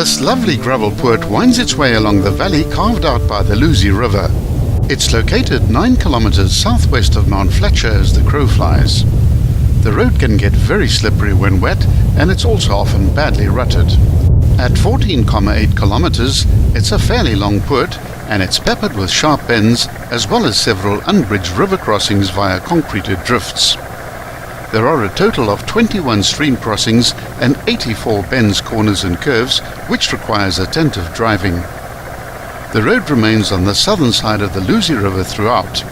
This lovely gravel poort winds its way along the valley carved out by the Luzi River. It's located 9 kilometers southwest of Mount Fletcher as the crow flies. The road can get very slippery when wet, and it's also often badly rutted. At 14,8 kilometers, it's a fairly long poort, and it's peppered with sharp bends as well as several unbridged river crossings via concreted drifts. There are a total of 21 stream crossings and 84 bends, corners and curves, which requires attentive driving. The road remains on the southern side of the Luzi River throughout.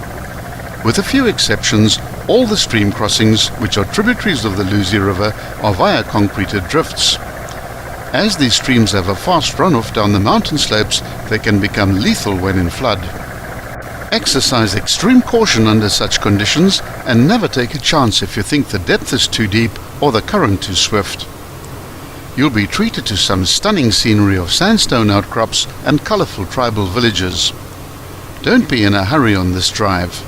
With a few exceptions, all the stream crossings, which are tributaries of the Luzi River, are via concreted drifts. As these streams have a fast runoff down the mountain slopes, they can become lethal when in flood. Exercise extreme caution under such conditions and never take a chance if you think the depth is too deep or the current too swift. You'll be treated to some stunning scenery of sandstone outcrops and colorful tribal villages. Don't be in a hurry on this drive.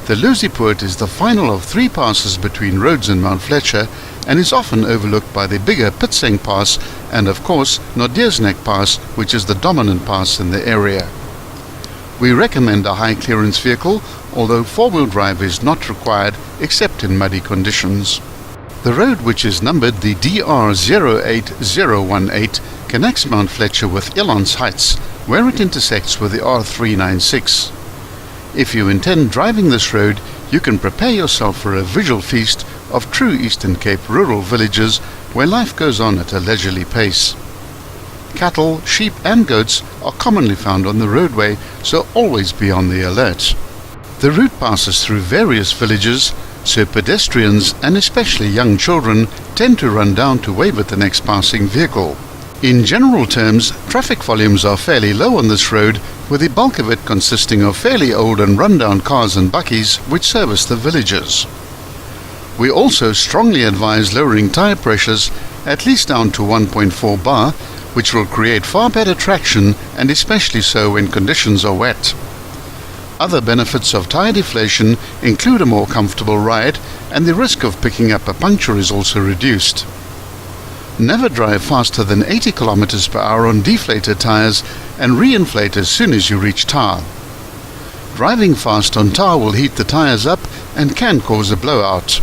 The Luzi Poort is the final of 3 passes between Rhodes and Mount Fletcher and is often overlooked by the bigger Pitseng Pass and of course Nordiersneck Pass, which is the dominant pass in the area. We recommend a high clearance vehicle, although 4-wheel drive is not required except in muddy conditions. The road, which is numbered the DR08018, connects Mount Fletcher with Elands Heights, where it intersects with the R396. If you intend driving this road, you can prepare yourself for a visual feast of true Eastern Cape rural villages where life goes on at a leisurely pace. Cattle, sheep and goats are commonly found on the roadway, so always be on the alert. The route passes through various villages, so pedestrians and especially young children tend to run down to wave at the next passing vehicle. In general terms, traffic volumes are fairly low on this road, with the bulk of it consisting of fairly old and run-down cars and bakkies which service the villages. We also strongly advise lowering tire pressures at least down to 1.4 bar, which will create far better traction, and especially so when conditions are wet. Other benefits of tire deflation include a more comfortable ride, and the risk of picking up a puncture is also reduced. Never drive faster than 80 km per hour on deflated tires and reinflate as soon as you reach tar. Driving fast on tar will heat the tires up and can cause a blowout.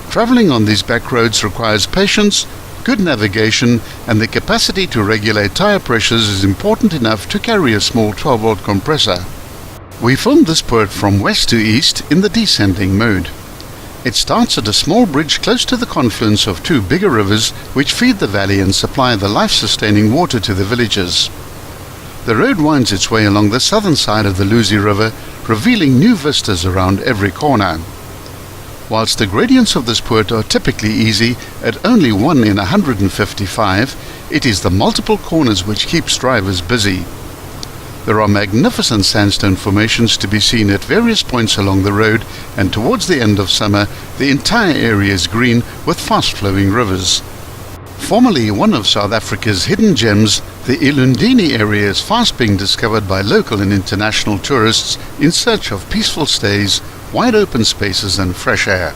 Traveling on these back roads requires patience, good navigation, and the capacity to regulate tire pressures is important enough to carry a small 12-volt compressor. We filmed this poort from west to east in the descending mode. It starts at a small bridge close to the confluence of 2 bigger rivers which feed the valley and supply the life-sustaining water to the villages. The road winds its way along the southern side of the Luzi River, revealing new vistas around every corner. Whilst the gradients of this poort are typically easy, at only 1 in 155, it is the multiple corners which keeps drivers busy. There are magnificent sandstone formations to be seen at various points along the road, and towards the end of summer the entire area is green with fast-flowing rivers. Formerly one of South Africa's hidden gems, the Ilundini area is fast being discovered by local and international tourists in search of peaceful stays, wide open spaces and fresh air.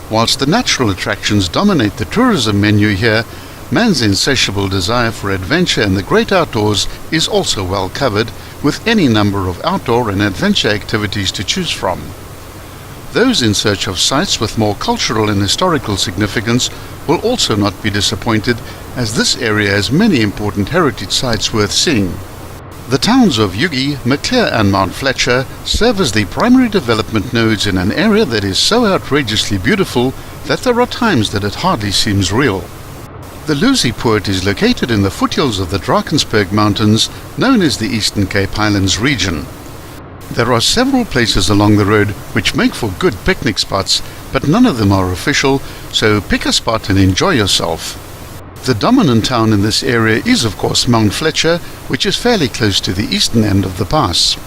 Whilst the natural attractions dominate the tourism menu here, man's insatiable desire for adventure and the great outdoors is also well covered, with any number of outdoor and adventure activities to choose from. Those in search of sites with more cultural and historical significance will also not be disappointed, as this area has many important heritage sites worth seeing. The towns of Ugie, Maclear and Mount Fletcher serve as the primary development nodes in an area that is so outrageously beautiful that there are times that it hardly seems real. The Luzi Poort is located in the foothills of the Drakensberg Mountains, known as the Eastern Cape Highlands region. There are several places along the road which make for good picnic spots, but none of them are official, so pick a spot and enjoy yourself. The dominant town in this area is of course Mount Fletcher, which is fairly close to the eastern end of the pass.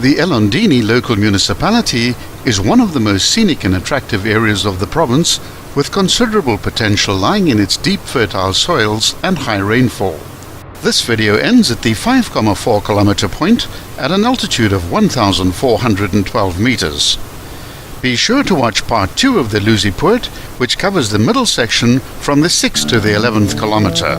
The Elandini local municipality is one of the most scenic and attractive areas of the province, with considerable potential lying in its deep fertile soils and high rainfall. This video ends at the 5,4 kilometer point at an altitude of 1,412 meters. Be sure to watch part 2 of the Luzi Poort, which covers the middle section from the 6th to the 11th kilometer.